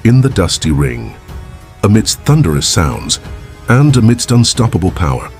in the dusty ring, amidst thunderous sounds and amidst unstoppable power.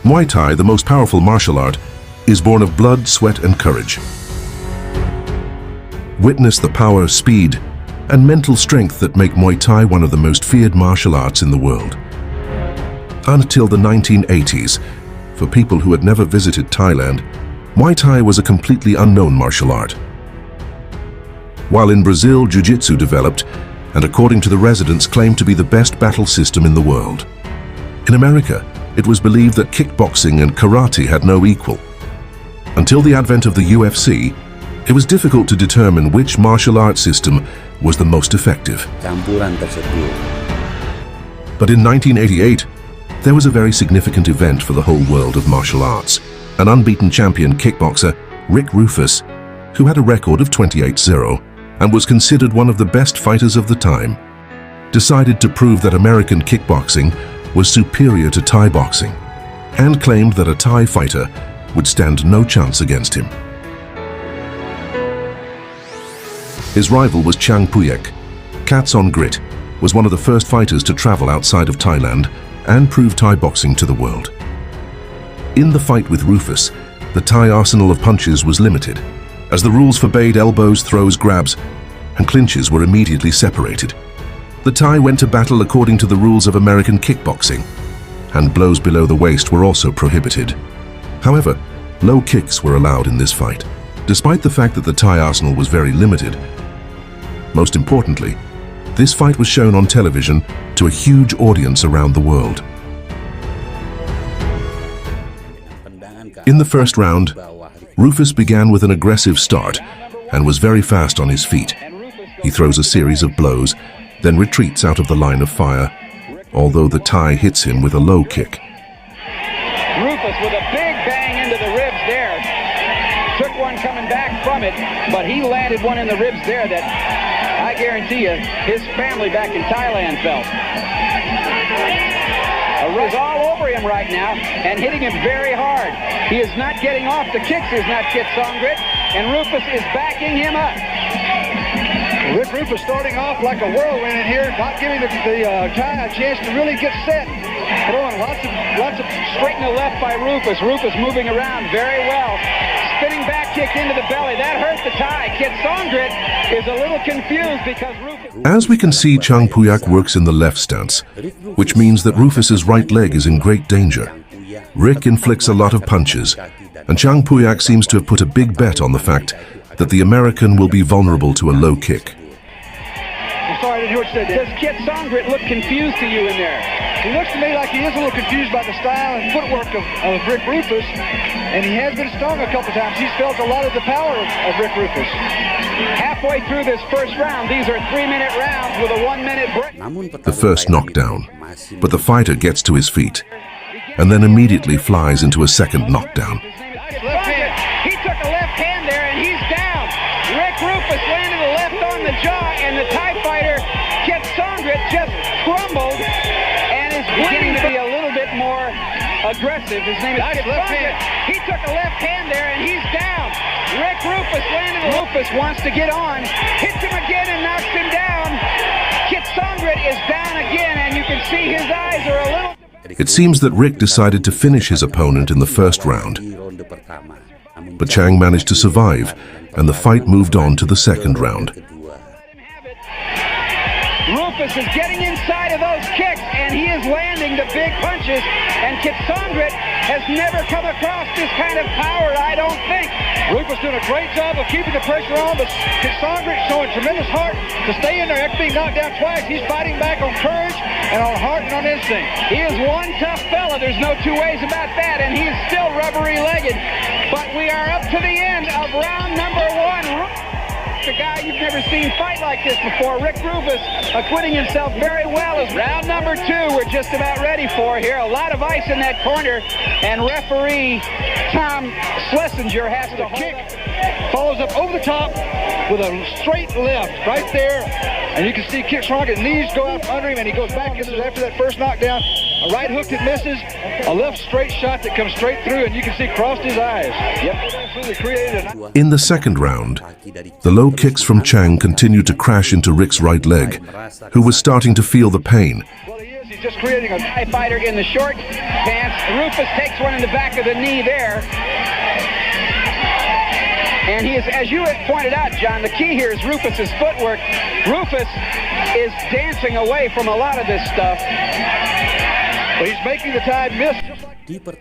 Muay Thai, the most powerful martial art, is born of blood, sweat, and courage. Witness the power, speed, and mental strength that make Muay Thai one of the most feared martial arts in the world. Until the 1980s, for people who had never visited Thailand, Muay Thai was a completely unknown martial art. While in Brazil, Jiu-Jitsu developed, and according to the residents, claimed to be the best battle system in the world. In America, it was believed that kickboxing and karate had no equal. Until the advent of the UFC, it was difficult to determine which martial art system was the most effective. But in 1988, there was a very significant event for the whole world of martial arts. An unbeaten champion kickboxer, Rick Rufus, who had a record of 28-0 and was considered one of the best fighters of the time, decided to prove that American kickboxing was superior to Thai boxing and claimed that a Thai fighter would stand no chance against him. His rival was Chang Puyak. Cats on Grit was one of the first fighters to travel outside of Thailand and prove Thai boxing to the world. In the fight with Rufus, the Thai arsenal of punches was limited, as the rules forbade elbows, throws, grabs, and clinches were immediately separated. The Thai went to battle according to the rules of American kickboxing, and blows below the waist were also prohibited. However, low kicks were allowed in this fight, despite the fact that the Thai arsenal was very limited. Most importantly, this fight was shown on television to a huge audience around the world. In the first round, Rufus began with an aggressive start and was very fast on his feet. He throws a series of blows, then retreats out of the line of fire, although the Thai hits him with a low kick. Rufus with a big bang into the ribs there. Took one coming back from it, but he landed one in the ribs there that I guarantee you his family back in Thailand felt. Is all over him right now and hitting him very hard. He is not getting off the kicks, is not Kit Songrit, and Rufus is backing him up. Rick Rufus starting off like a whirlwind in here, not giving the Thai a chance to really get set. Throwing lots of straight and left by Rufus. Rufus moving around very well. Spinning back kick into the belly. That hurt the Thai. Kit Songrit is a little confused because Rufus... As we can see, Chang Puyak works in the left stance, which means that Rufus's right leg is in great danger. Rick inflicts a lot of punches, and Chang Puyak seems to have put a big bet on the fact that the American will be vulnerable to a low kick. I'm sorry, I didn't hear what you said. Does Kit Songrit look confused to you in there? He looks to me like he is a little confused by the style and footwork of Rick Rufus, and he has been stung a couple times. He's felt a lot of the power of Rick Rufus. Halfway through this first round, these are 3-minute rounds with a 1-minute break. The first knockdown, but the fighter gets to his feet and then immediately flies into a second knockdown. He took a left hand there and he's down. Rick Rufus landed a left on the jaw, and the Thai fighter, Kit Songrit, just crumbled and is beginning to be a little bit more aggressive. His name is Kit Songrit. He took a left hand there and he's down. Rick Rufus landed a Rufus wants to get on, hits him again and knocks him down. Kit Songrit is down again, and you can see his eyes are a little... It seems that Rick decided to finish his opponent in the first round, but Chang managed to survive, and the fight moved on to the second round. Rufus is getting inside of those kicks, and he is landing the big punches, and Kit Songrit has never come across this kind of power, I don't think. Rufus doing a great job of keeping the pressure on, but Kit Songrit showing tremendous heart to stay in there after being knocked down twice. He's fighting back on courage and on heart and on instinct. He is one tough fella, there's no two ways about that, and he is still rubbery-legged. But we are up to the end of round number 1. A guy you've never seen fight like this before. Rick Rufus acquitting himself very well as round number 2 we're just about ready for here. A lot of ice in that corner, and referee Tom Schlesinger has to kick. Follows up over the top with a straight left right there, and you can see Kit Songrit's knees go out from under him, and he goes back after that first knockdown. A right hook that misses, a left straight shot that comes straight through, and you can see crossed his eyes. Yep, absolutely created an... In the second round, the low kicks from Chang continued to crash into Rick's right leg, who was starting to feel the pain. Well, he is. He's just creating a... Thai fighter in the short pants. Rufus takes one in the back of the knee there. And he is, as you had pointed out, John, the key here is Rufus's footwork. Rufus is dancing away from a lot of this stuff. But he's making the Thai miss.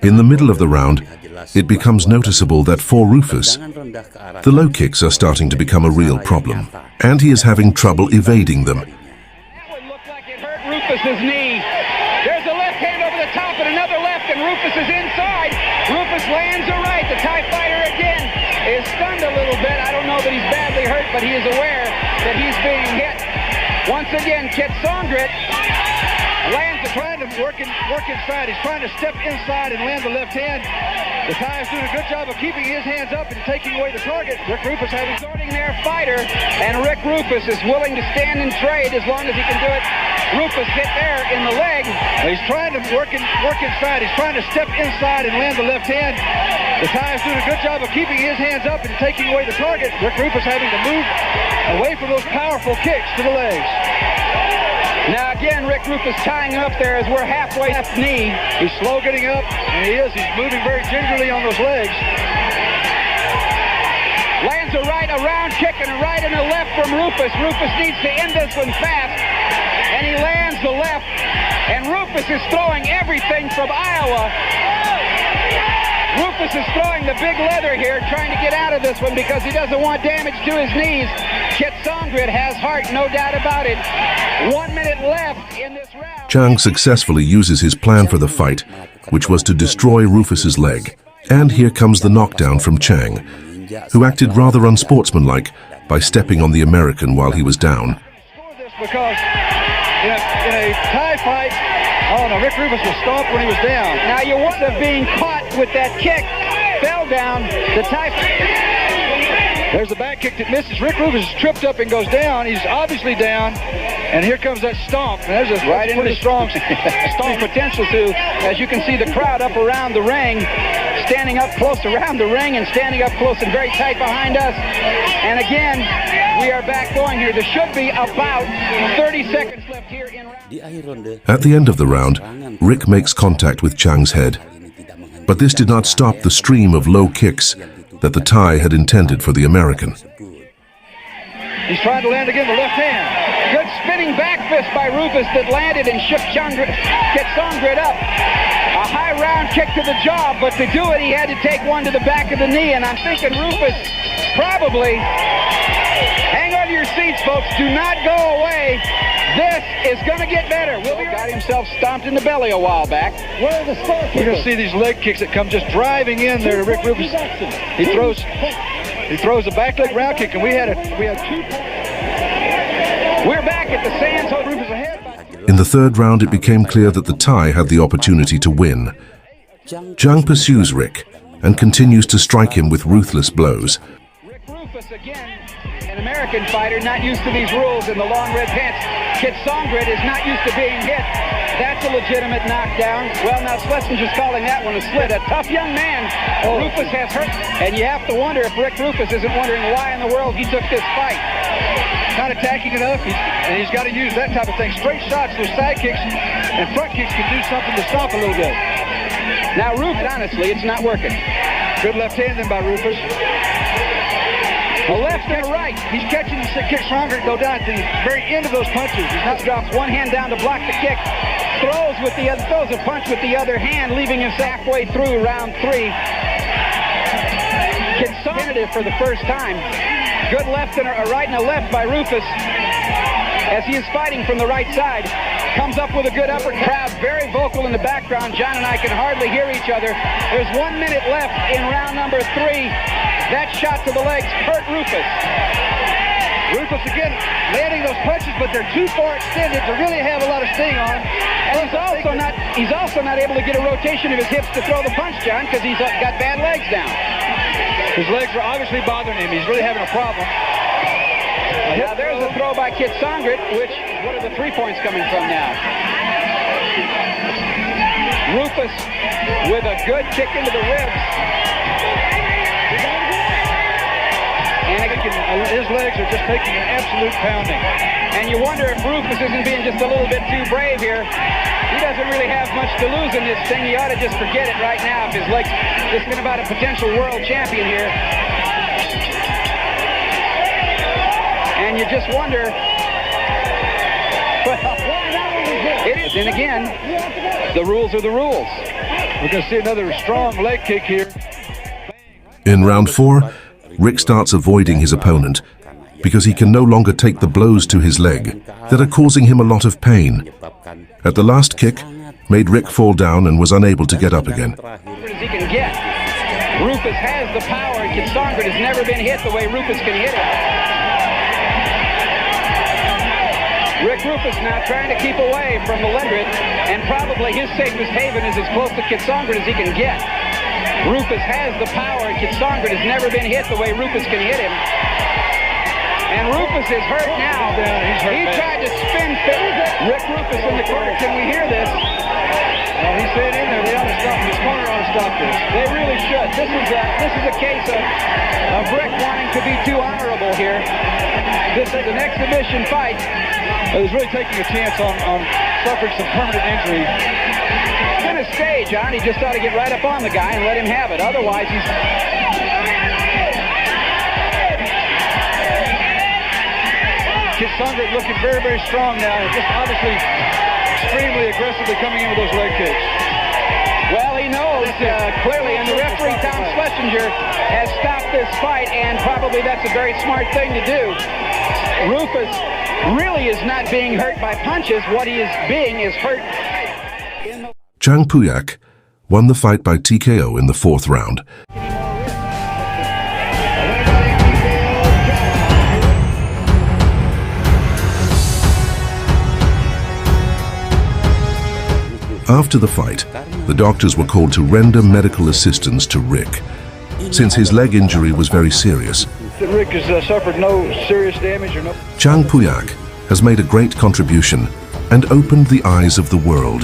In the middle of the round, it becomes noticeable that for Rufus, the low kicks are starting to become a real problem, and he is having trouble evading them. That would look like it hurt Rufus's knee. There's a left hand over the top and another left, and Rufus is inside. Rufus lands a right. The Thai fighter again is stunned a little bit. I don't know that he's badly hurt, but he is aware that he's being hit. Once again, Kit Songrit lands a Trying to work inside. He's trying to step inside and land the left hand. The Thai is doing a good job of keeping his hands up and taking away the target. Rick Rufus having starting their fighter, and Rick Rufus is willing to stand and trade as long as he can do it. Rufus hit there in the leg. He's trying to work inside. He's trying to step inside and land the left hand. The Thai is doing a good job of keeping his hands up and taking away the target. Rick Rufus having to move away from those powerful kicks to the legs. Now again, Rick Rufus tying him up there as we're halfway left knee. He's slow getting up, and he is. He's moving very gingerly on those legs. Lands a right, a round kick, and a right and a left from Rufus. Rufus needs to end this one fast, and he lands the left. And Rufus is throwing everything from Iowa. Rufus is throwing the big leather here, trying to get out of this one because he doesn't want damage to his knees. Kit Songrit has heart, no doubt about it. 1 minute left in this round. Chang successfully uses his plan for the fight, which was to destroy Rufus's leg. And here comes the knockdown from Chang, who acted rather unsportsmanlike by stepping on the American while he was down. Because in a Thai fight, oh no, Rick Rufus was stomped when he was down. Now you wonder being caught with that kick, fell down, the Thai fighter. There's the back kick that misses. Rick Rufus is tripped up and goes down. He's obviously down. And here comes that stomp. And there's a right into pretty the strong stomp potential too. As you can see the crowd up around the ring, standing up close around the ring and standing up close and very tight behind us. And again, we are back going here. There should be about 30 seconds left here in round. At the end of the round, Rick makes contact with Chang's head. But this did not stop the stream of low kicks that the Thai had intended for the American. He's trying to land again the left hand. Good spinning back fist by Rufus that landed and shook Kit Songrit up. A high round kick to the jaw, but to do it he had to take one to the back of the knee, and I'm thinking Rufus probably, hang on to your seats folks, do not go away. This is going to get better. Will got himself stomped in the belly a while back. We're going to see these leg kicks that come just driving in there. Rick Rufus, he throws a back leg round kick, and we had two. We're back at the Sands. Rufus ahead. In the third round, it became clear that the Thai had the opportunity to win. Chang pursues Rick and continues to strike him with ruthless blows. Rick Rufus again, an American fighter not used to these rules in the long red pants. Kit Songrit is not used to being hit. That's a legitimate knockdown. Well, now Schlesinger's calling that one a slit. A tough young man. Rufus has hurt. And you have to wonder if Rick Rufus isn't wondering why in the world he took this fight. Not attacking enough, and he's got to use that type of thing. Straight shots, those side kicks and front kicks can do something to stop a little bit. Now, Rufus, honestly, it's not working. Good left hand then by Rufus. A left and a right. He's catching the kick stronger to go down at the very end of those punches. He's not drops one hand down to block the kick. Throws a punch with the other hand, leaving us halfway through round 3. Kit for the first time. Good left and a right and a left by Rufus as he is fighting from the right side. Comes up with a good uppercut. Crowd very vocal in the background. John and I can hardly hear each other. There's 1 minute left in round number 3. That shot to the legs hurt Rufus. Rufus again landing those punches, but they're too far extended to really have a lot of sting on. And he's also not able to get a rotation of his hips to throw the punch, John, because he's got bad legs down. His legs are obviously bothering him. He's really having a problem. Now there's a throw by Kit Songrit, what are the 3 points coming from now? Rufus with a good kick into the ribs. And his legs are just taking an absolute pounding. And you wonder if Rufus isn't being just a little bit too brave here. He doesn't really have much to lose in this thing. He ought to just forget it right now if his legs, this is about a potential world champion here. And you just wonder, then again, the rules are the rules. We're going to see another strong leg kick here. In round 4, Rick starts avoiding his opponent because he can no longer take the blows to his leg that are causing him a lot of pain. At the last kick, made Rick fall down and was unable to get up again. As he can get. Rufus has the power, and Kickboxer has never been hit the way Rufus can hit him. Rick Rufus now trying to keep away from the leg, and probably his safest haven is as close to Kickboxer as he can get. Rufus has the power, and Kickboxer has never been hit the way Rufus can hit him. And Rufus is hurt now. He tried to spin Rick Rufus in the corner. Can we hear this? Well, he's staying in there. They ought to stop. His corner ought to stop this. They really should. This is a case of Rick wanting to be too honorable here. This is an exhibition fight. He's really taking a chance on suffering some permanent injury. It's in a stage, John. He just ought to get right up on the guy and let him have it. Otherwise, he's... Kickboxer looking very, very strong now. Just obviously extremely aggressively coming in with those leg kicks. Well, he knows clearly, and the referee, Tom Schlesinger, has stopped this fight, and probably that's a very smart thing to do. Rufus really is not being hurt by punches. What he is being is hurt in the... Chang Puyak won the fight by TKO in the 4th round. After the fight, the doctors were called to render medical assistance to Rick, since his leg injury was very serious. Rick has suffered no serious damage or no... Chang Puyak has made a great contribution and opened the eyes of the world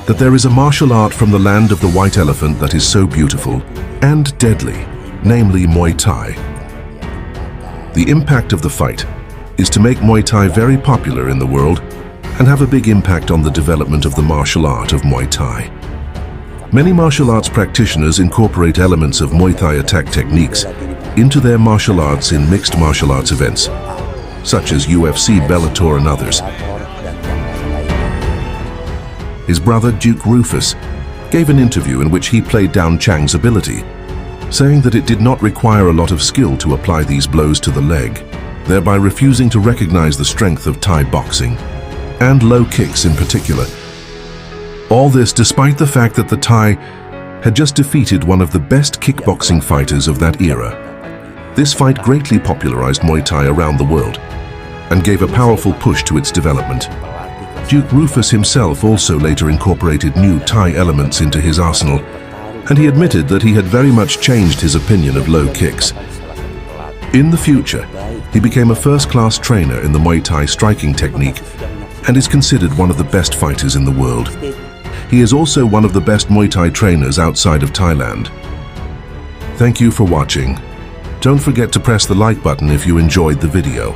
that there is a martial art from the land of the white elephant that is so beautiful and deadly, namely Muay Thai. The impact of the fight is to make Muay Thai very popular in the world and have a big impact on the development of the martial art of Muay Thai. Many martial arts practitioners incorporate elements of Muay Thai attack techniques into their martial arts in mixed martial arts events, such as UFC, Bellator, and others. His brother, Duke Rufus, gave an interview in which he played down Chang's ability, saying that it did not require a lot of skill to apply these blows to the leg, thereby refusing to recognize the strength of Thai boxing, and low kicks in particular. All this despite the fact that the Thai had just defeated one of the best kickboxing fighters of that era. This fight greatly popularized Muay Thai around the world and gave a powerful push to its development. Duke Rufus himself also later incorporated new Thai elements into his arsenal, and he admitted that he had very much changed his opinion of low kicks. In the future, he became a first-class trainer in the Muay Thai striking technique and is considered one of the best fighters in the world. He is also one of the best Muay Thai trainers outside of Thailand. Thank you for watching. Don't forget to press the like button if you enjoyed the video.